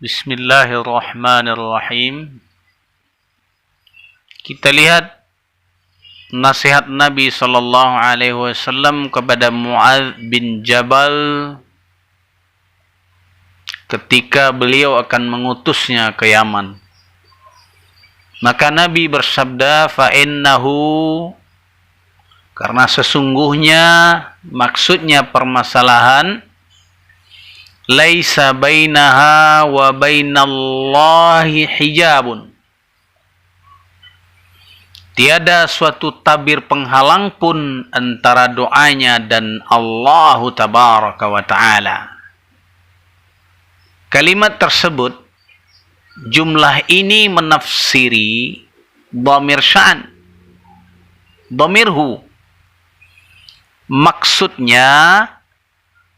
Bismillahirrahmanirrahim. Kita lihat nasihat Nabi sallallahu alaihi wasallam kepada Muadz bin Jabal ketika beliau akan mengutusnya ke Yaman. Maka Nabi bersabda, fa innahu, karena sesungguhnya, maksudnya permasalahan, laisa bainaha wa bainallahi hijabun. Tiada suatu tabir penghalang pun antara doanya dan Allah tabaraka wa ta'ala. Kalimat tersebut, jumlah ini menafsiri dhamir sya'an, dhamirhu. Maksudnya,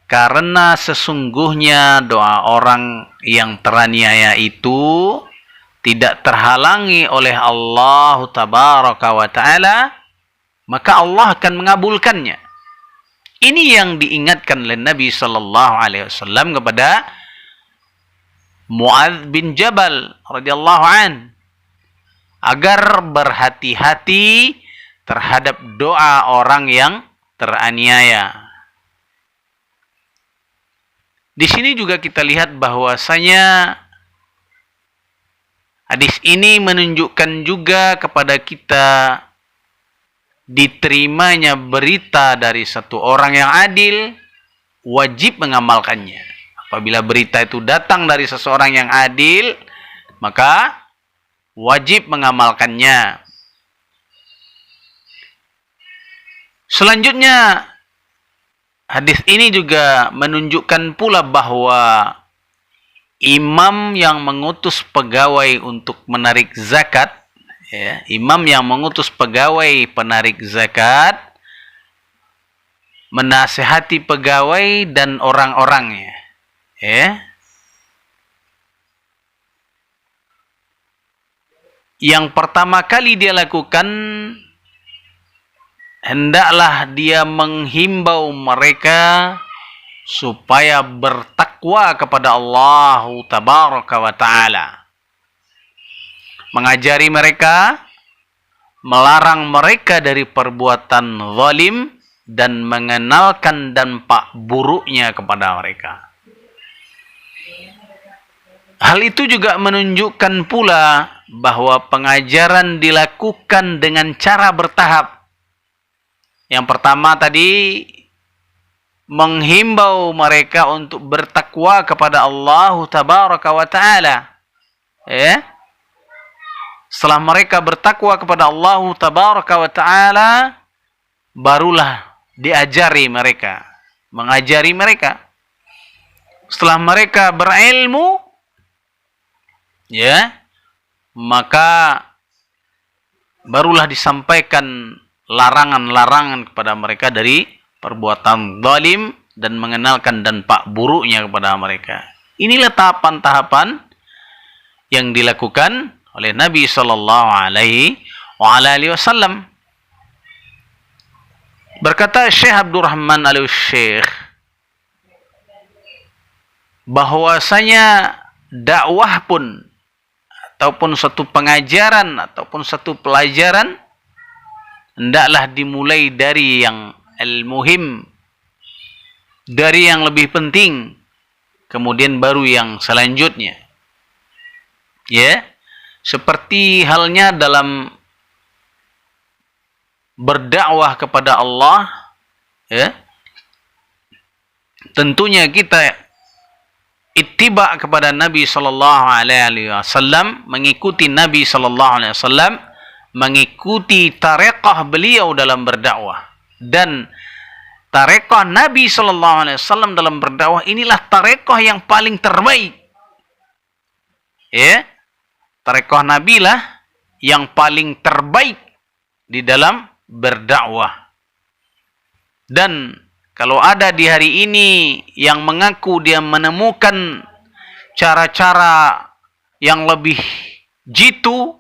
karena sesungguhnya doa orang yang teraniaya itu tidak terhalangi oleh Allah tabaraka wa ta'ala, maka Allah akan mengabulkannya. Ini yang diingatkan oleh Nabi sallallahu alaihi wasallam kepada Muadz bin Jabal radhiyallahu an, agar berhati-hati terhadap doa orang yang teraniaya. Di sini juga kita lihat bahwasanya hadis ini menunjukkan juga kepada kita diterimanya berita dari satu orang yang adil, wajib mengamalkannya. Apabila berita itu datang dari seseorang yang adil, maka wajib mengamalkannya. Selanjutnya, hadis ini juga menunjukkan pula bahwa imam yang mengutus pegawai untuk menarik zakat, imam yang mengutus pegawai penarik zakat, menasihati pegawai dan orang-orangnya. Yang pertama kali dia lakukan, hendaklah dia menghimbau mereka supaya bertakwa kepada Allah tabaraka wa ta'ala. Mengajari mereka, melarang mereka dari perbuatan zalim, dan mengenalkan dampak buruknya kepada mereka. Hal itu juga menunjukkan pula bahwa pengajaran dilakukan dengan cara bertahap. Yang pertama tadi, menghimbau mereka untuk bertakwa kepada Allah tabaraka wa ta'ala. Setelah mereka bertakwa kepada Allah tabaraka wa ta'ala, barulah diajari mereka, mengajari mereka. Setelah mereka berilmu, maka barulah disampaikan larangan-larangan kepada mereka dari perbuatan zalim dan mengenalkan dampak buruknya kepada mereka. Inilah tahapan-tahapan yang dilakukan oleh Nabi sallallahu alaihi wasallam. Berkata Syekh Abdurrahman Al-Syekh bahwasanya dakwah pun, ataupun satu pengajaran, ataupun satu pelajaran, hendaklah dimulai dari yang al-muhim, dari yang lebih penting, kemudian baru yang selanjutnya. Seperti halnya dalam berdakwah kepada Allah, tentunya kita ittiba kepada Nabi sallallahu alaihi wasallam, mengikuti Nabi sallallahu alaihi wasallam, mengikuti tarekat beliau dalam berdakwah. Dan tarekat Nabi sallallahu alaihi wasallam dalam berdakwah inilah tarekat yang paling terbaik. Tarekat Nabi lah yang paling terbaik di dalam berdakwah. Dan kalau ada di hari ini yang mengaku dia menemukan cara-cara yang lebih jitu,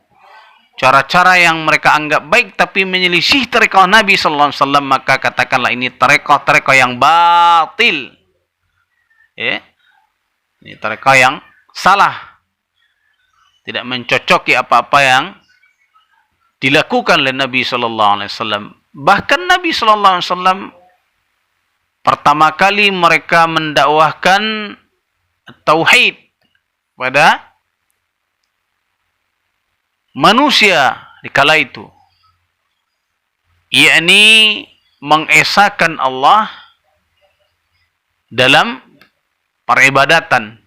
cara-cara yang mereka anggap baik tapi menyelisih tarekat Nabi sallallahu alaihi wasallam, maka katakanlah ini tarekat yang batil. Ini tarekat yang salah, tidak mencocoki apa-apa yang dilakukan oleh Nabi sallallahu alaihi wasallam. Bahkan Nabi sallallahu alaihi wasallam pertama kali mereka mendakwahkan tauhid pada manusia di kala itu, yakni mengesahkan Allah dalam peribadatan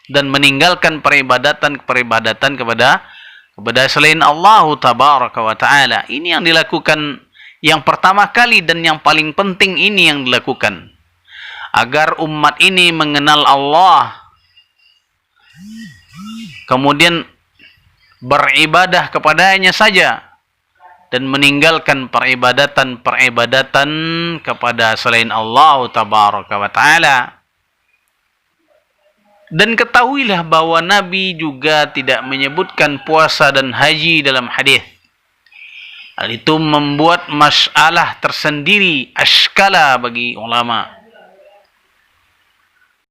dan meninggalkan peribadatan kepada selain Allah tabaraka wa taala. Ini yang dilakukan yang pertama kali dan yang paling penting, ini yang dilakukan agar umat ini mengenal Allah, kemudian beribadah kepadanya saja dan meninggalkan peribadatan kepada selain Allah tabaraka wa taala. Dan ketahuilah bahwa Nabi juga tidak menyebutkan puasa dan haji dalam hadis. Hal itu membuat masalah tersendiri, ashkala bagi ulama.